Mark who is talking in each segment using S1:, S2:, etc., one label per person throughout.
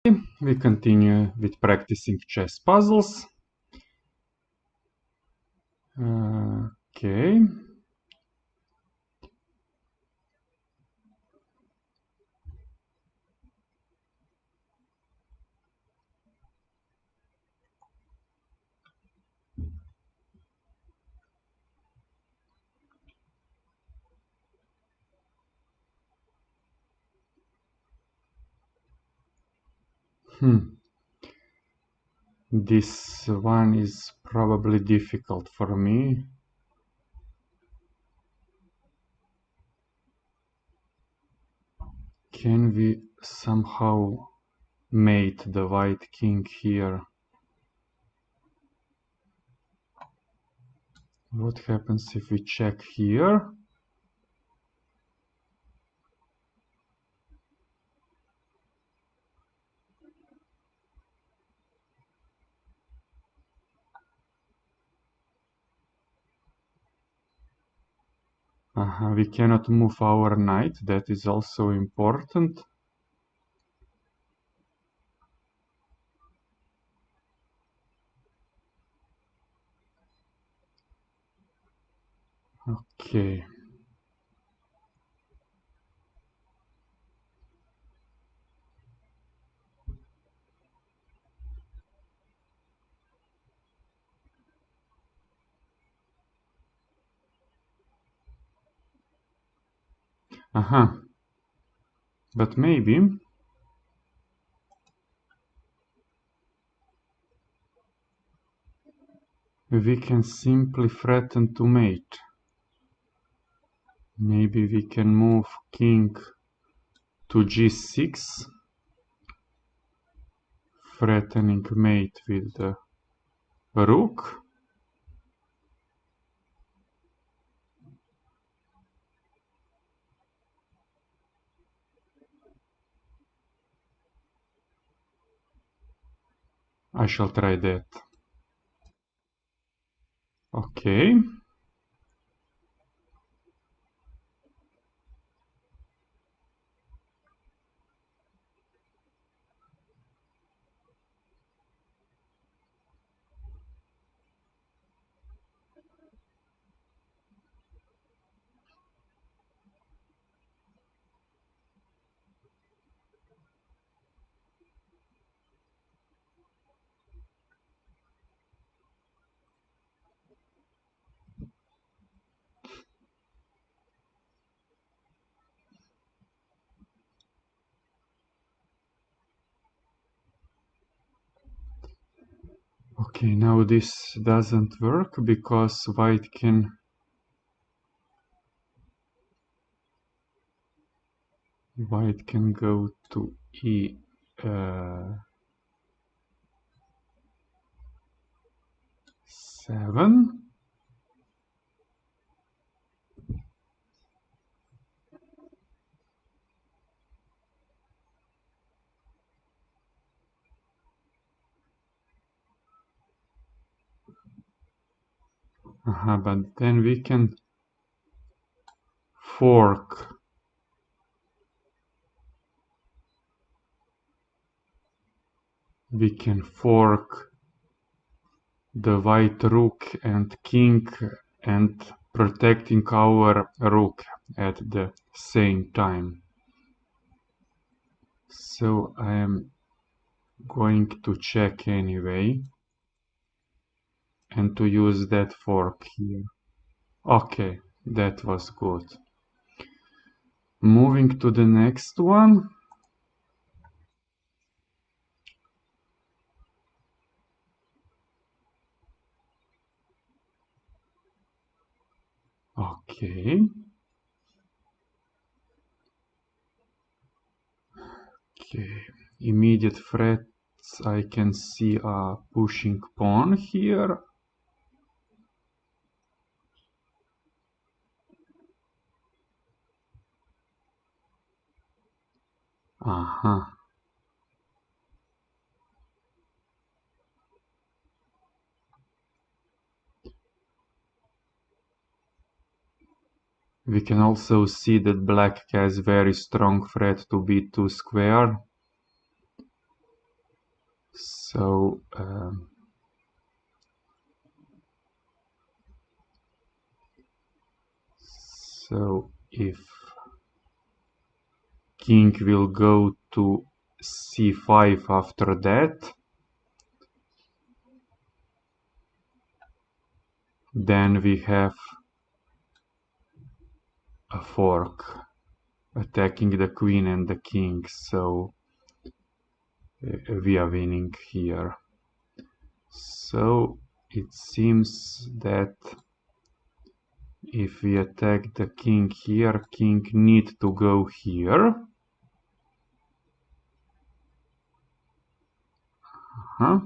S1: We continue with practicing chess puzzles. Okay. This one is probably difficult for me. Can we somehow mate the white king here? What happens if we check here? We cannot move our knight, that is also important. Okay. But maybe we can simply threaten to mate. Maybe we can move king to g6, threatening mate with the rook. I shall try that. Okay. Okay, now this doesn't work because white can go to e7. But then we can fork. We can fork the white rook and king and protecting our rook at the same time. So I am going to check anyway and to use that fork here. Okay, that was good. Moving to the next one. Okay. Okay. Immediate threats I can see a pushing pawn here. We can also see that black has very strong threat to b2 square. So so if king will go to c5 after that, then we have a fork attacking the queen and the king, so we are winning here. So it seems that if we attack the king here, king need to go here. Huh?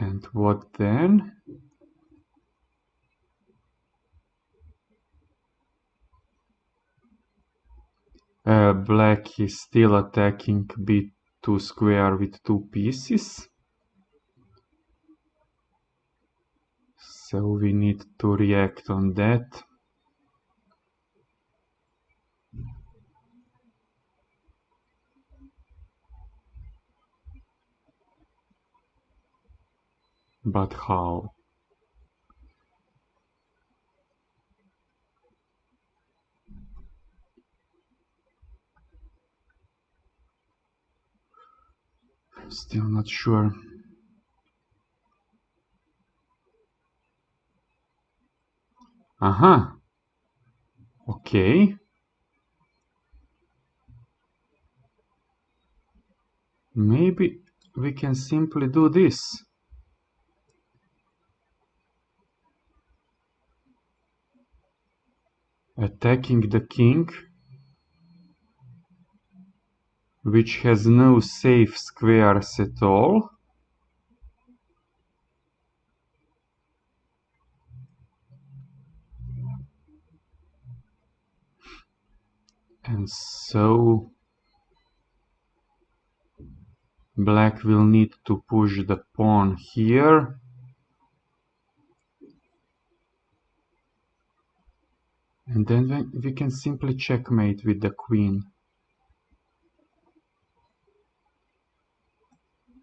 S1: And what then? Black is still attacking b2 square with two pieces. So we need to react on that. But how? Still not sure. Aha. Okay. Maybe we can simply do this. Attacking the king, which has no safe squares at all. And so black will need to push the pawn here. And then we can simply checkmate with the queen.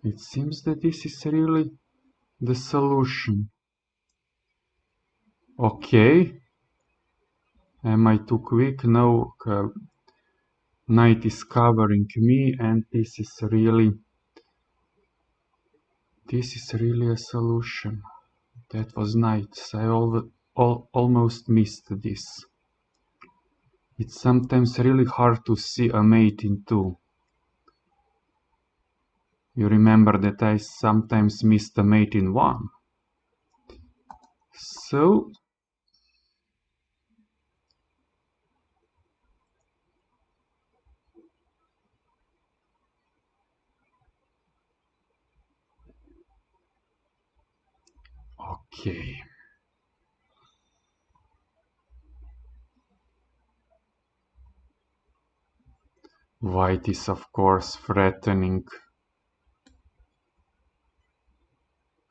S1: It seems that this is really the solution. Okay. Am I too quick? No. Knight is covering me, and this is really a solution. That was nice. I almost missed this. It's sometimes really hard to see a mate in two. You remember that I sometimes missed a mate in one. So okay. White is of course threatening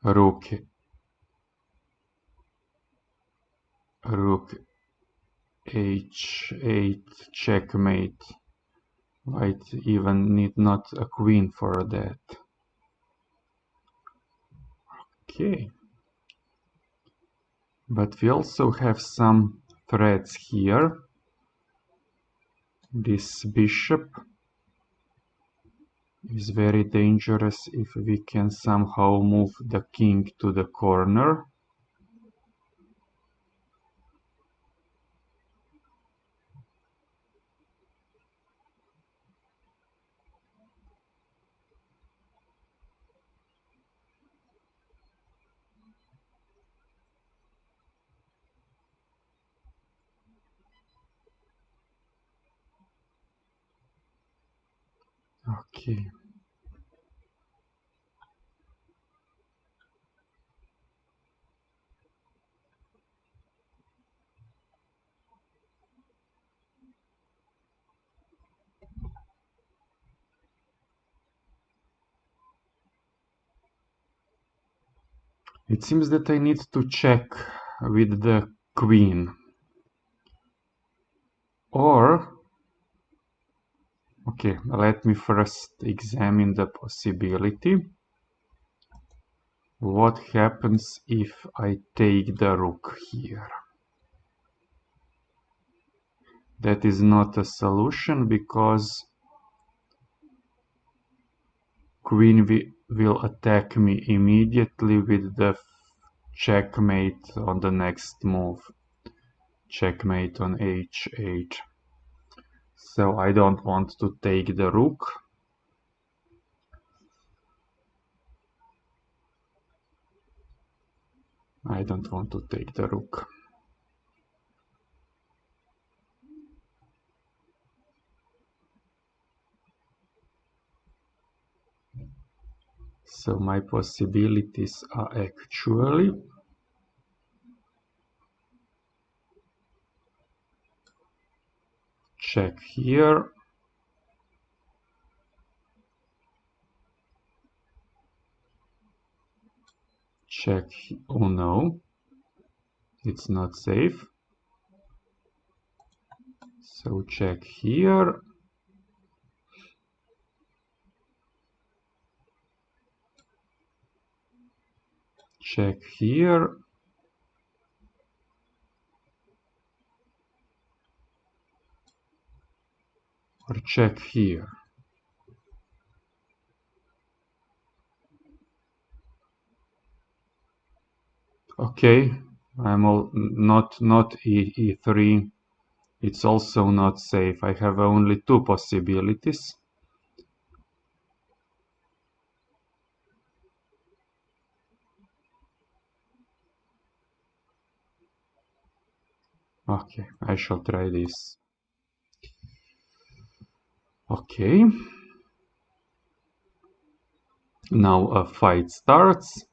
S1: rook h8 checkmate. White even need not a queen for that. Okay. But we also have some threats here. This bishop is very dangerous if we can somehow move the king to the corner. Okay. It seems that I need to check with the queen. Or, okay, let me first examine the possibility. What happens if I take the rook here? That is not a solution because queen will attack me immediately with the checkmate on the next move. Checkmate on h8. So I don't want to take the rook. I don't want to take the rook. So my possibilities are actually check here, check, oh no, it's not safe. So check here, check here, or check here. Okay, I'm not e3. It's also not safe. I have only two possibilities. Okay, I shall try this. Okay. Now a fight starts.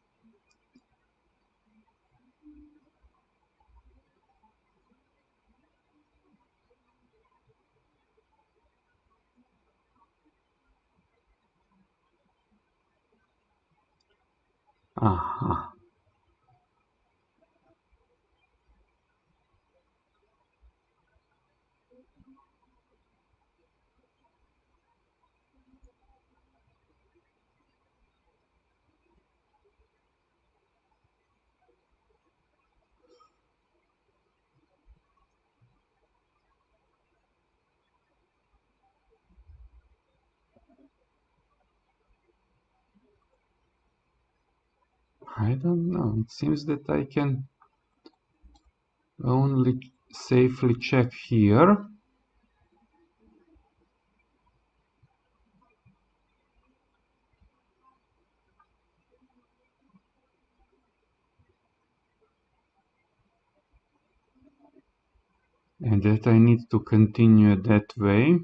S1: Aha. I don't know. It seems that I can only safely check here. And that I need to continue that way.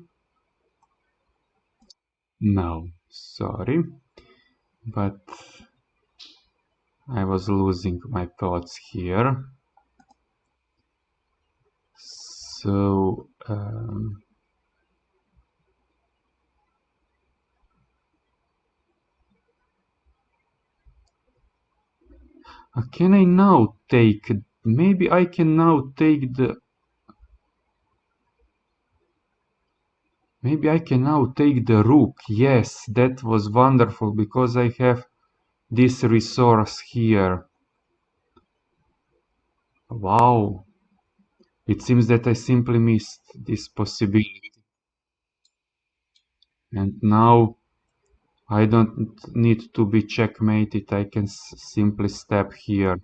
S1: No, sorry. But I was losing my thoughts here. So, can I now take, maybe I can now take the, maybe I can now take the rook. Yes, that was wonderful because I have this resource here. Wow. It seems that I simply missed this possibility. And now I don't need to be checkmated. I can simply step here.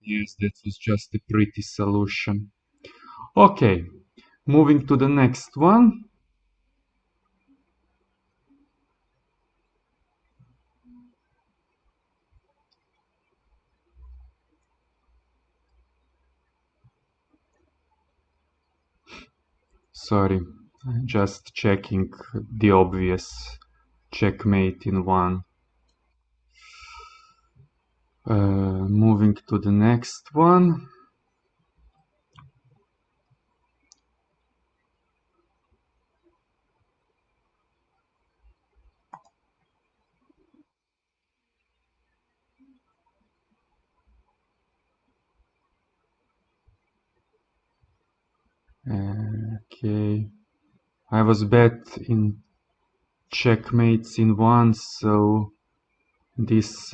S1: Yes, that was just a pretty solution. Okay, moving to the next one. Sorry, just checking the obvious checkmate in one. Moving to the next one. Okay, I was bad in checkmates in one, so this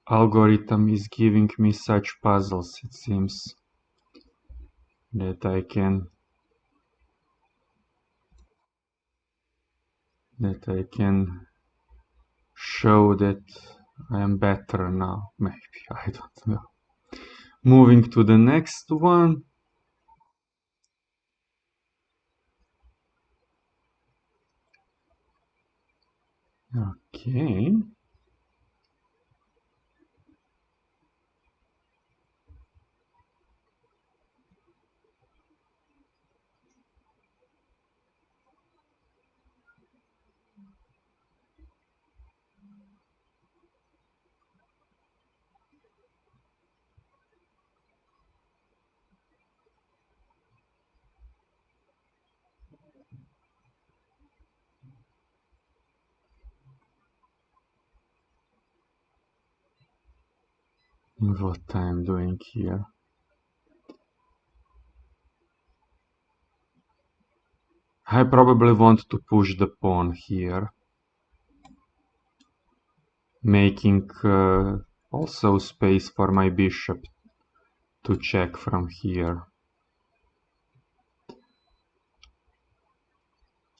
S1: algorithm is giving me such puzzles, it seems, that I can show that I am better now. Maybe, I don't know. Moving to the next one. Okay. What I'm doing here. I probably want to push the pawn here, making also space for my bishop to check from here.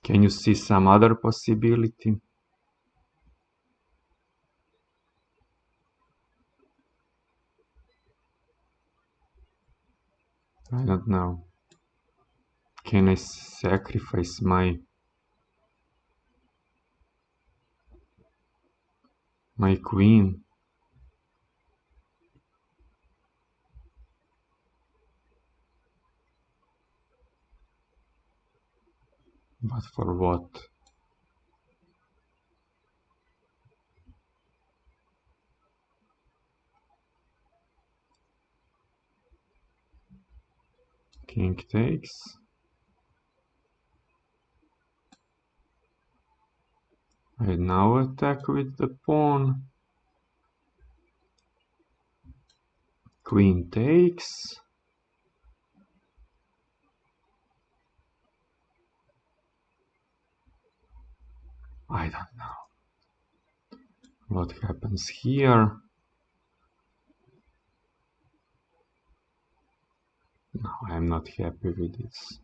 S1: Can you see some other possibility? I don't know. Can I sacrifice my queen? But for what? King takes. I now attack with the pawn. Queen takes. I don't know what happens here. No, I'm not happy with this.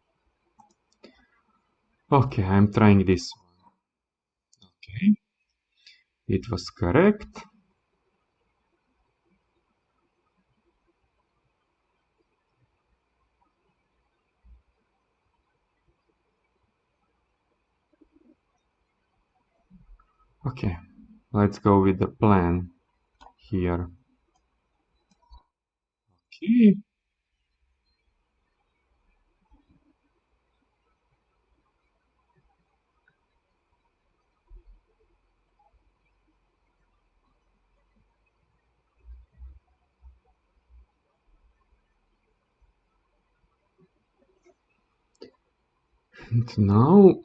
S1: Okay, I'm trying this one. Okay, it was correct. Okay, let's go with the plan here. Okay. And now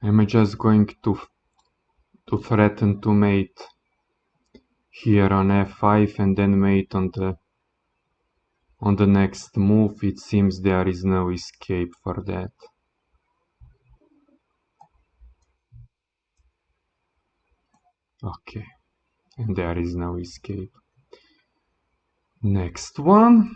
S1: I'm just going to threaten to mate here on f5 and then mate on the next move. It seems there is no escape for that. Okay, and there is no escape. Next one.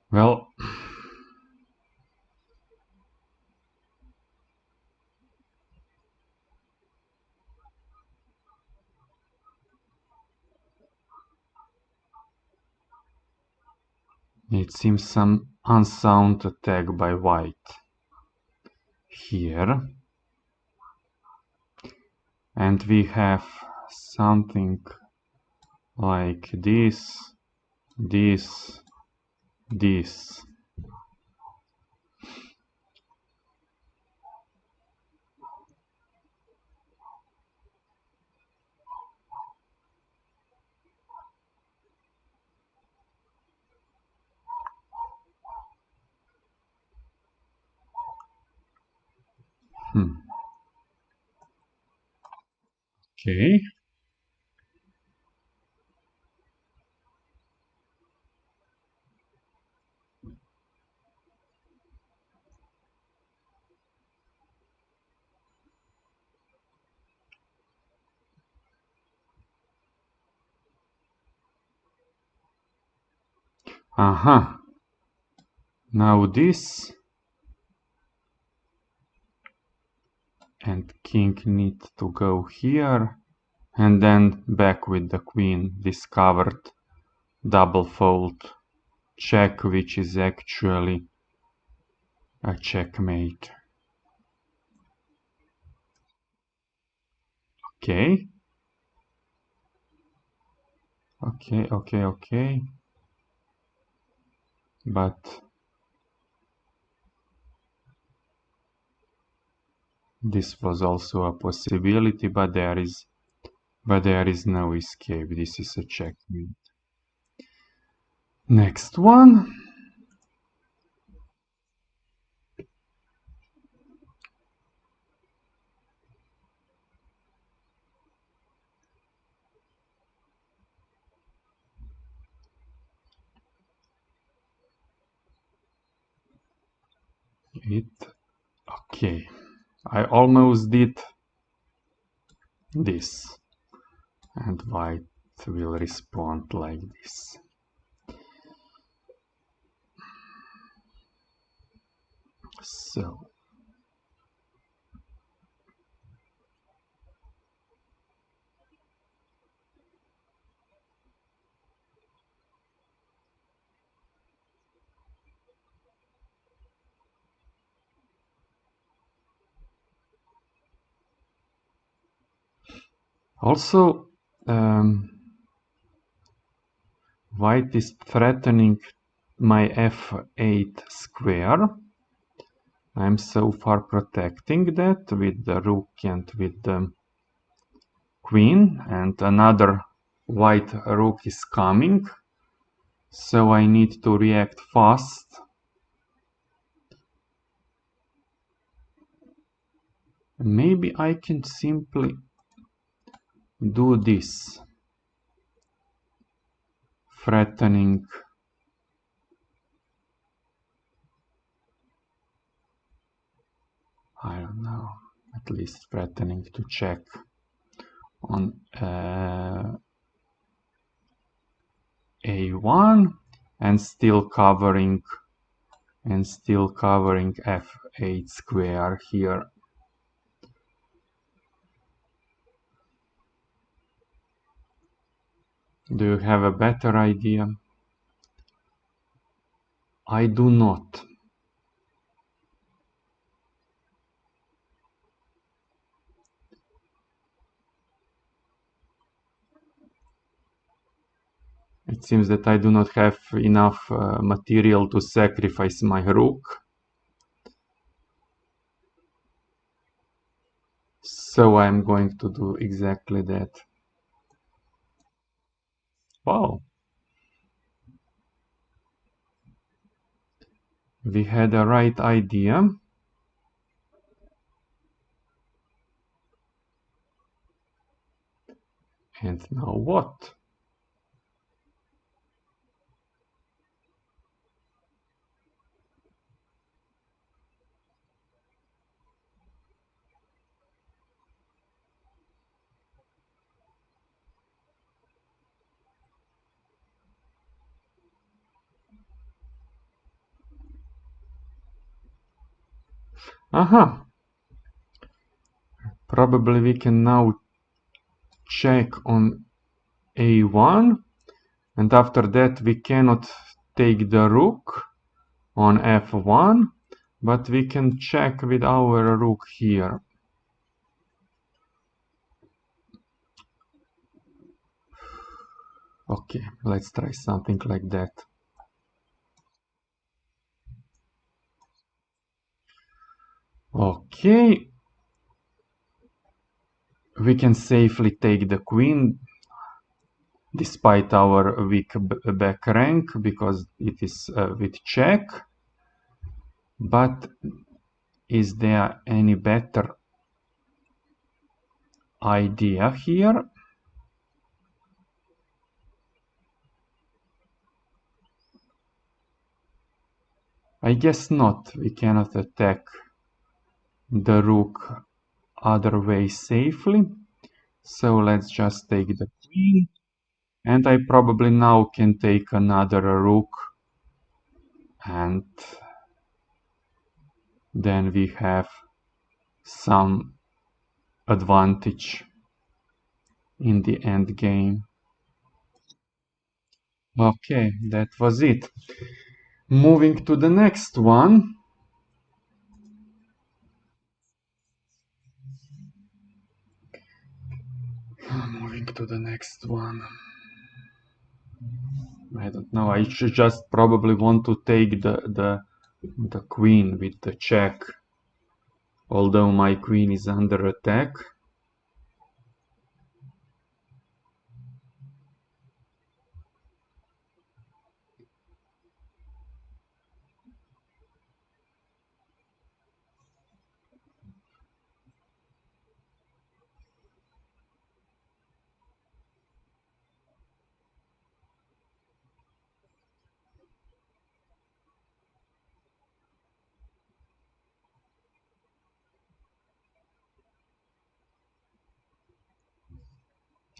S1: Well, it seems some unsound attack by white here, and we have something like this, this, this. Okay. Aha. Now this, and king needs to go here, and then back with the queen. Discovered double fold check, which is actually a checkmate. Okay. Okay. But this was also a possibility, but there is no escape. This is a checkmate. Next one. Okay. I almost did this, and white will respond like this. So also white is threatening my f8 square. I'm so far protecting that with the rook and with the queen, and another white rook is coming, so I need to react fast. Maybe I can simply do this, threatening I don't know, at least threatening to check on a1 and still covering f8 square here. Do you have a better idea? I do not. It seems that I do not have enough material to sacrifice my rook. So I'm going to do exactly that. Wow. We had a right idea. And now what? Aha! Probably we can now check on a1, and after that we cannot take the rook, on f1, but we can check with our rook here. Okay, let's try something like that. Okay, we can safely take the queen despite our weak back rank because it is with check. But is there any better idea here? I guess not. We cannot attack the rook other way safely. So let's just take the queen. And I probably now can take another rook. And then we have some advantage in the end game. Okay, that was it. Moving to the next one. Moving to the next one. I don't know. I should just probably want to take the queen with the check. Although my queen is under attack.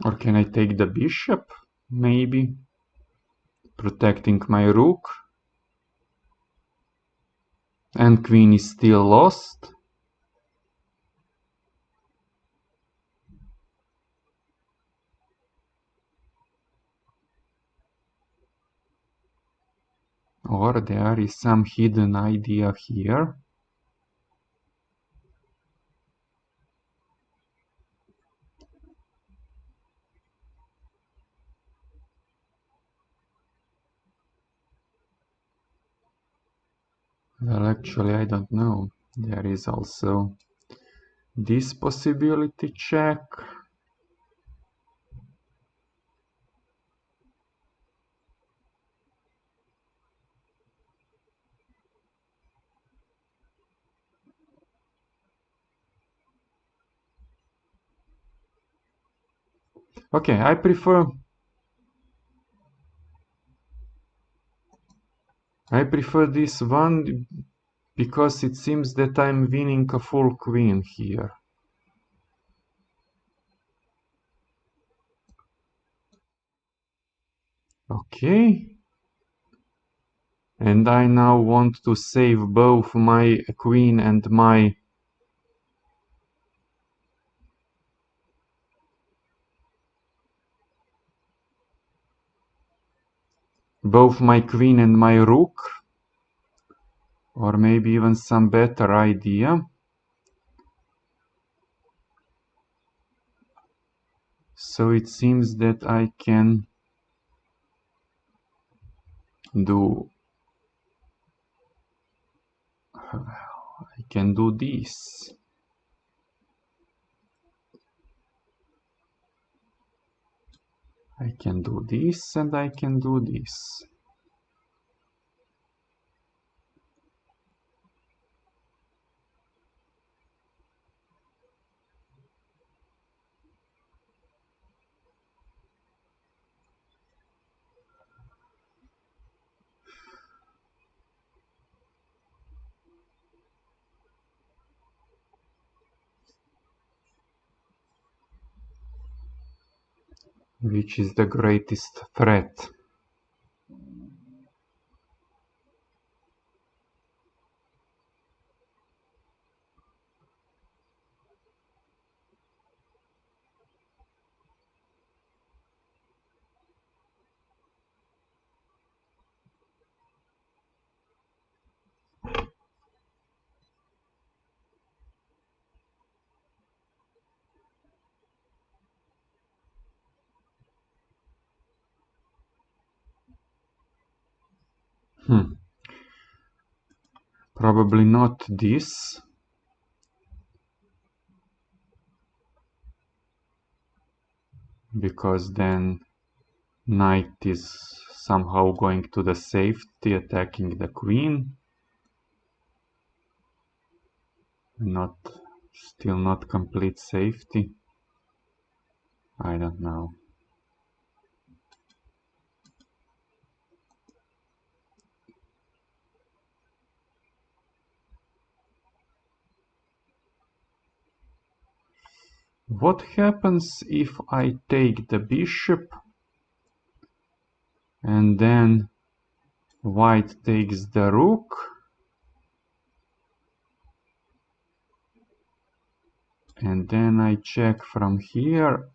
S1: Or can I take the bishop? Maybe. Protecting my rook. And queen is still lost. Or there is some hidden idea here. Well, actually, I don't know. There is also this possibility check. Okay, I prefer this one because it seems that I'm winning a full queen here. Okay. And I now want to save both my queen and my rook, or maybe even some better idea. So it seems that I can do this. I can do this and I can do this. Which is the greatest threat? Probably not this. Because then knight is somehow going to the safety, attacking the queen. Still not complete safety. I don't know. What happens if I take the bishop and then white takes the rook? And then I check from here.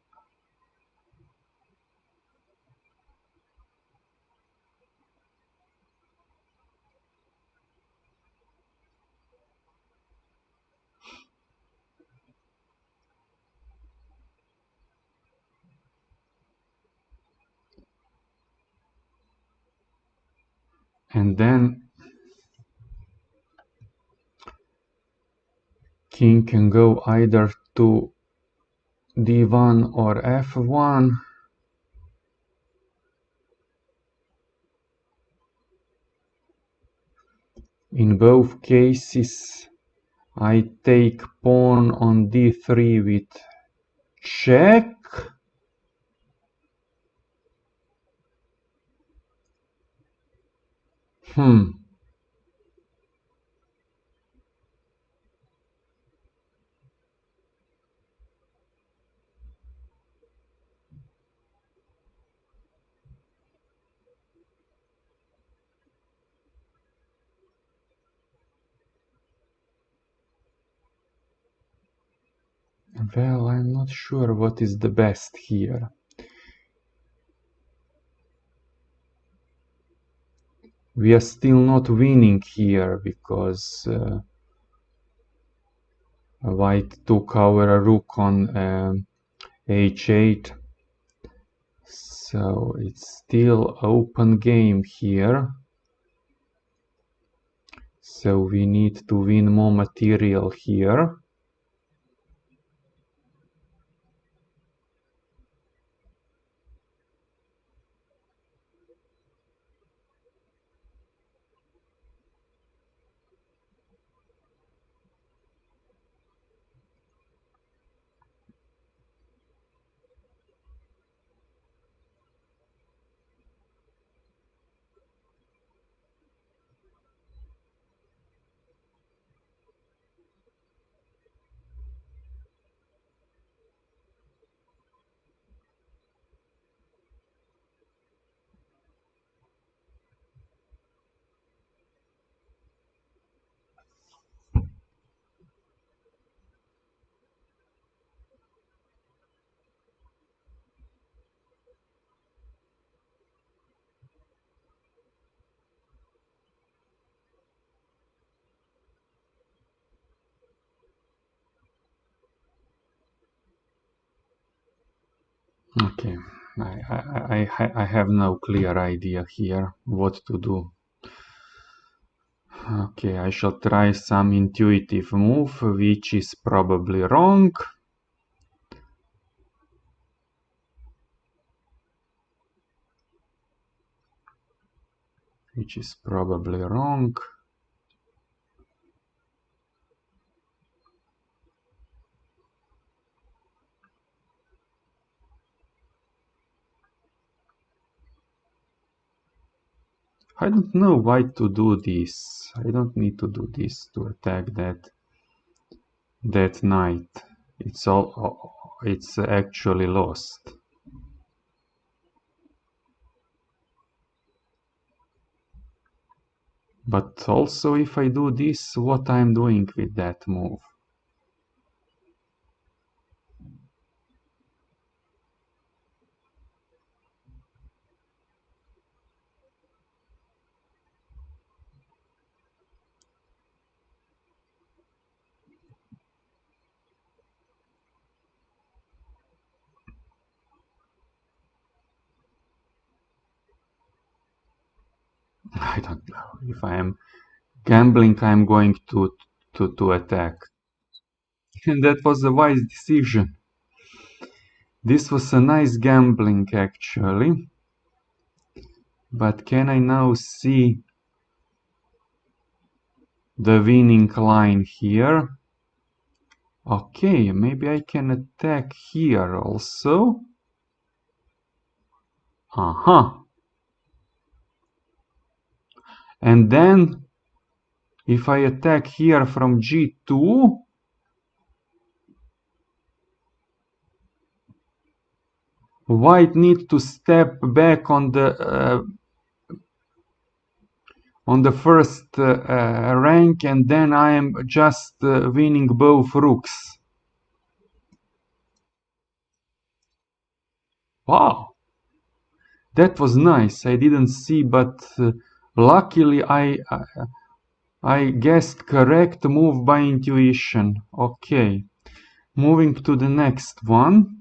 S1: And then king can go either to d1 or f1. In both cases, I take pawn on d3 with check. Well, I'm not sure what is the best here. We are still not winning here because white took our rook on h8. So it's still open game here. So we need to win more material here. Okay, I have no clear idea here what to do. Okay, I shall try some intuitive move, which is probably wrong. Which is probably wrong. I don't know why to do this. I don't need to do this to attack that knight. It's actually lost. But also if I do this, what I'm doing with that move? I don't know. If I am gambling, I am going to attack. And that was a wise decision. This was a nice gambling actually. But can I now see the winning line here? Okay, maybe I can attack here also. Aha. And then if I attack here from g2, white need to step back on the first rank, and then I am just winning both rooks. Wow, that was nice. I didn't see, but luckily I guessed correct move by intuition. Okay, moving to the next one.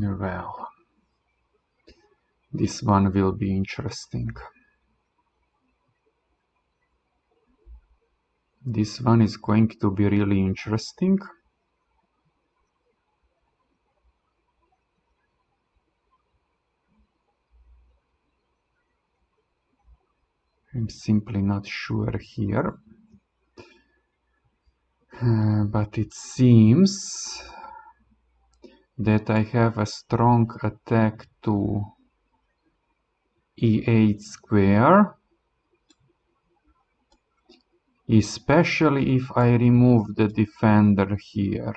S1: Well, this one will be interesting. This one is going to be really interesting. I'm simply not sure here. But it seems that I have a strong attack to e8 square, especially if I remove the defender here.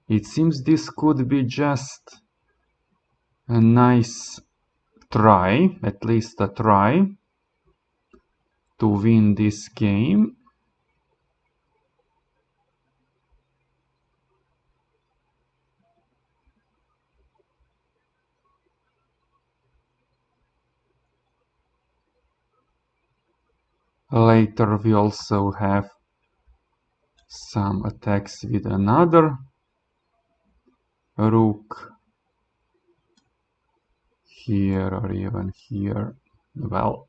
S1: It seems this could be just a nice try, at least a try, to win this game. Later we also have some attacks with another rook here or even here. Well,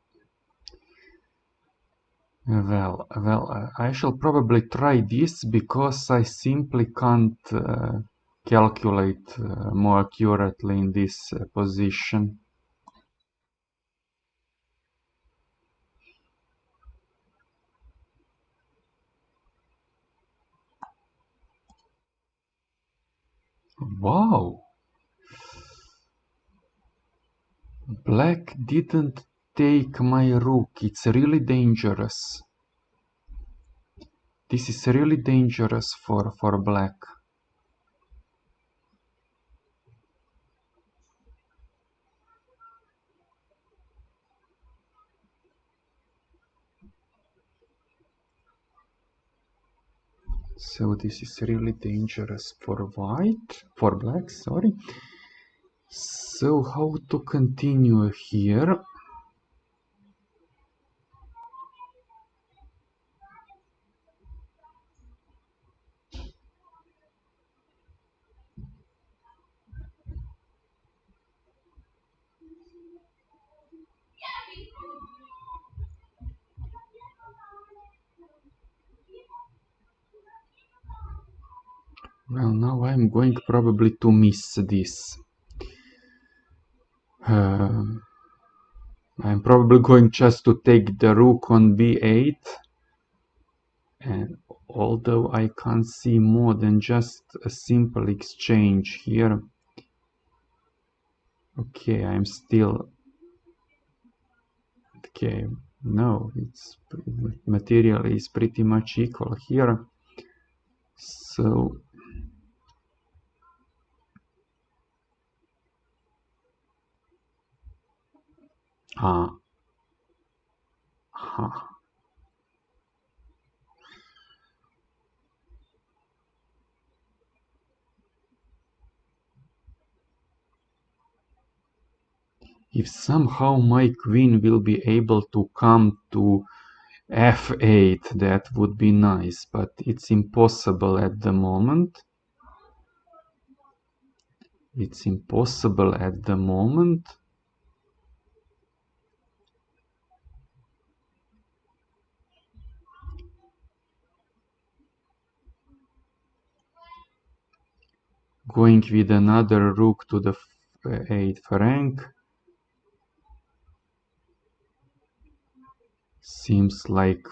S1: I shall probably try this because I simply can't calculate more accurately in this position. Wow! Black didn't take my rook. It's really dangerous. This is really dangerous for black. So this is really dangerous for black, sorry. So how to continue here? Well, now I'm going probably to miss this. I'm probably going just to take the rook on b8. And although I can't see more than just a simple exchange here. Okay, I'm still Okay, no, it's material is pretty much equal here. So if somehow my queen will be able to come to f8, that would be nice, but it's impossible at the moment. It's impossible at the moment. Going with another rook to the 8th rank seems like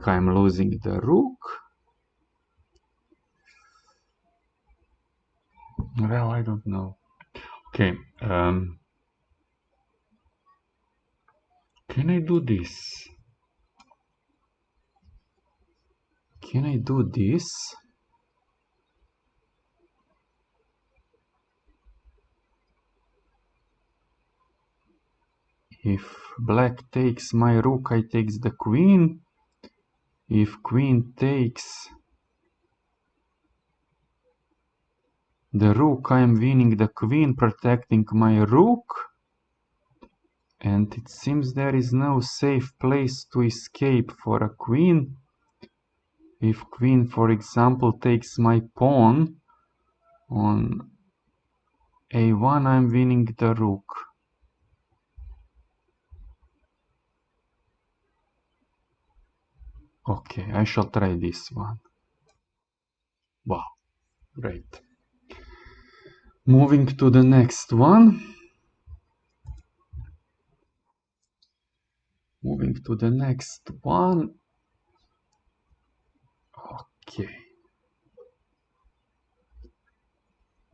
S1: I'm losing the rook. Well, I don't know. Okay, can I do this? Can I do this? If black takes my rook, I takes the queen. If queen takes the rook, I am winning the queen, protecting my rook. And it seems there is no safe place to escape for a queen. If queen, for example, takes my pawn on a1, I'm winning the rook. Okay, I shall try this one. Wow, great. Moving to the next one. Moving to the next one. Okay.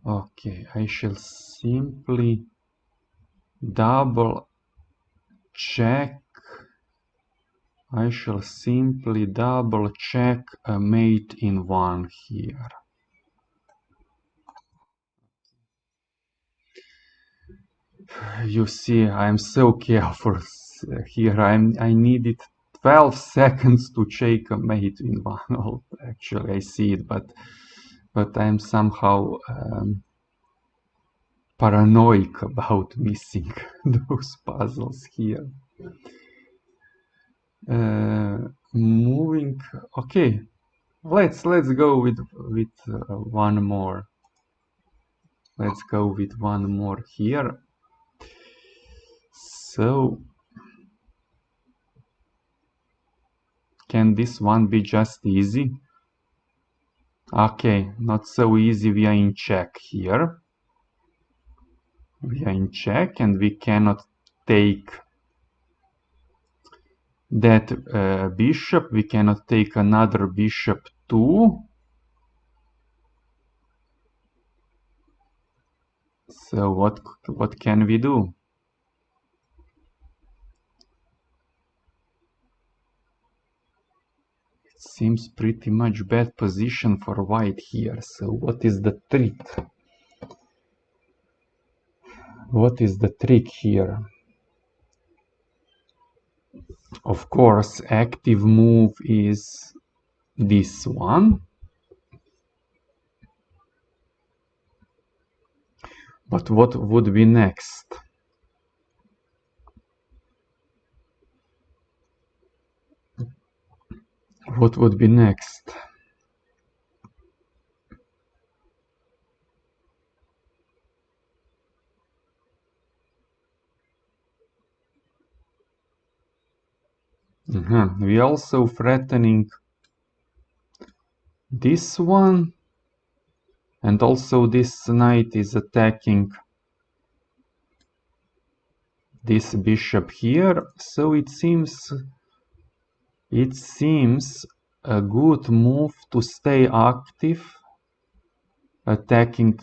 S1: Okay, I shall simply double check. I shall simply double check a mate in one here. You see, I'm so careful here. I needed 12 seconds to check a mate in one. Oh, actually, I see it, but I'm somehow paranoid about missing those puzzles here. Moving. Okay, let's go with one more. Let's go with one more here. So, can this one be just easy? Okay, not so easy. We are in check here. We are in check and we cannot take that bishop. We cannot take another bishop too. So what can we do? It seems pretty much bad position for white here. So what is the trick? What is the trick here? Of course, active move is this one. But what would be next? What would be next? We also threatening this one, and also this knight is attacking this bishop here. So it seems a good move to stay active, attacking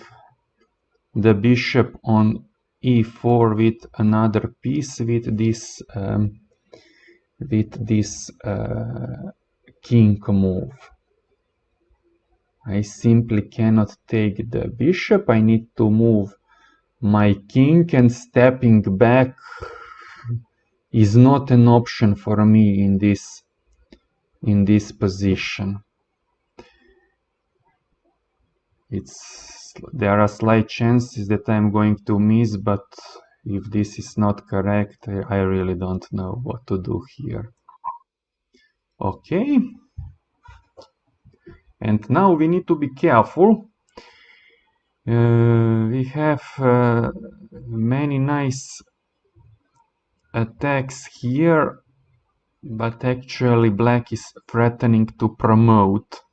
S1: the bishop on e4 with another piece with this king move. I simply cannot take the bishop. I need to move my king, and stepping back is not an option for me in this position. There are slight chances that I'm going to miss, but if this is not correct, I really don't know what to do here. Okay. And now we need to be careful. We have many nice attacks here, but actually black is threatening to promote.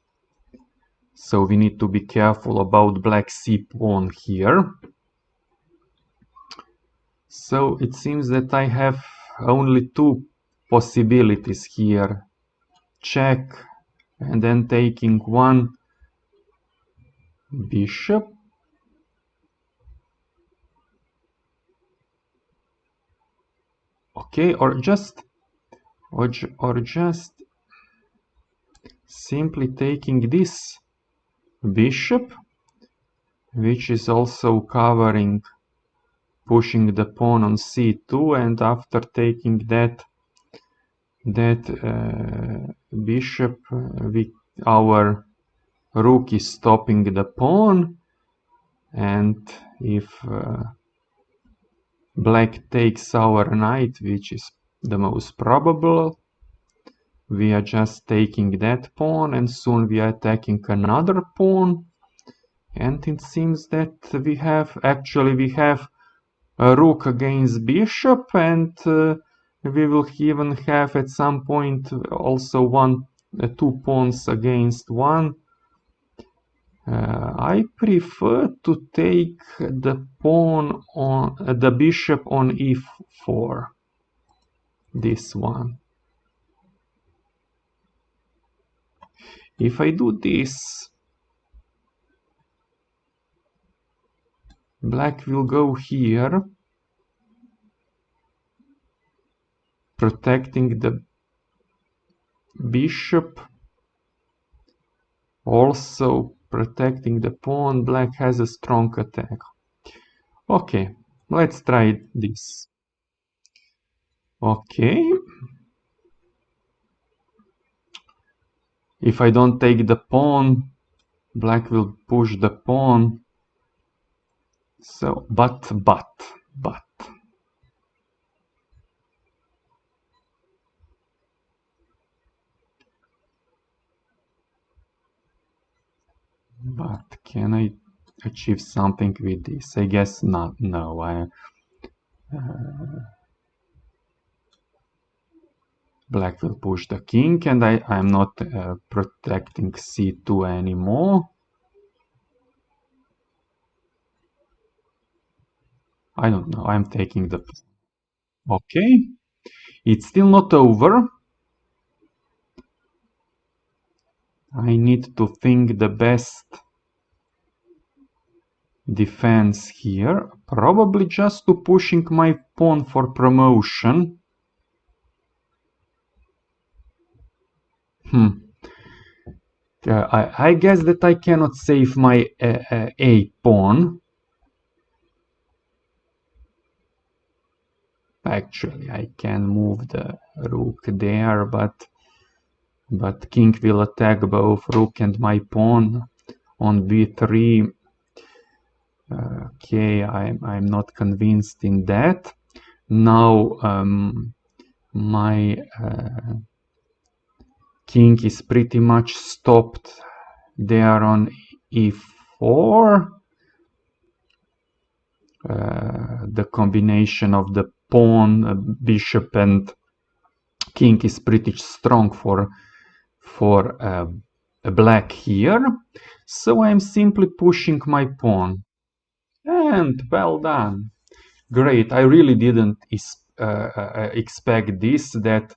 S1: So we need to be careful about black c pawn here. So it seems that I have only two possibilities here. Check and then taking one bishop. Okay, or just simply taking this bishop, which is also covering, pushing the pawn on c2, and after taking that bishop, our rook is stopping the pawn, and if black takes our knight, which is the most probable, we are just taking that pawn, and soon we are attacking another pawn. And it seems that we have a rook against bishop, and we will even have at some point also two pawns against one. I prefer to take the pawn on the bishop on e4. This one. If I do this, black will go here, protecting the bishop, also protecting the pawn. Black has a strong attack. Okay, let's try this. Okay. If I don't take the pawn, black will push the pawn. So, but. But can I achieve something with this? I guess not. No, black will push the king, and I'm not protecting c2 anymore. I don't know. I'm taking the... Okay. It's still not over. I need to think the best defense here. Probably just to pushing my pawn for promotion. I guess that I cannot save my a pawn. Actually, I can move the rook there, but king will attack both rook and my pawn on b3. Okay, I'm not convinced in that. Now my king is pretty much stopped there on e4. The combination of the pawn, bishop, and king is pretty strong for black here. So I'm simply pushing my pawn. And well done. Great. I really didn't expect this, that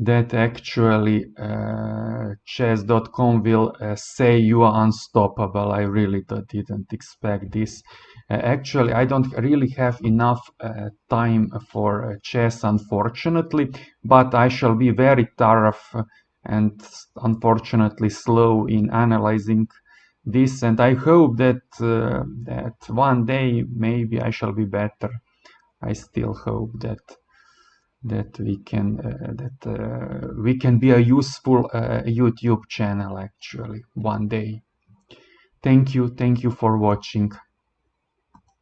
S1: that actually chess.com will say you are unstoppable. I really didn't expect this. Actually, I don't really have enough time for chess, unfortunately, but I shall be very thorough and unfortunately slow in analyzing this, and I hope that that one day maybe I shall be better. I still hope that we can be a useful YouTube channel actually one day. Thank you for watching.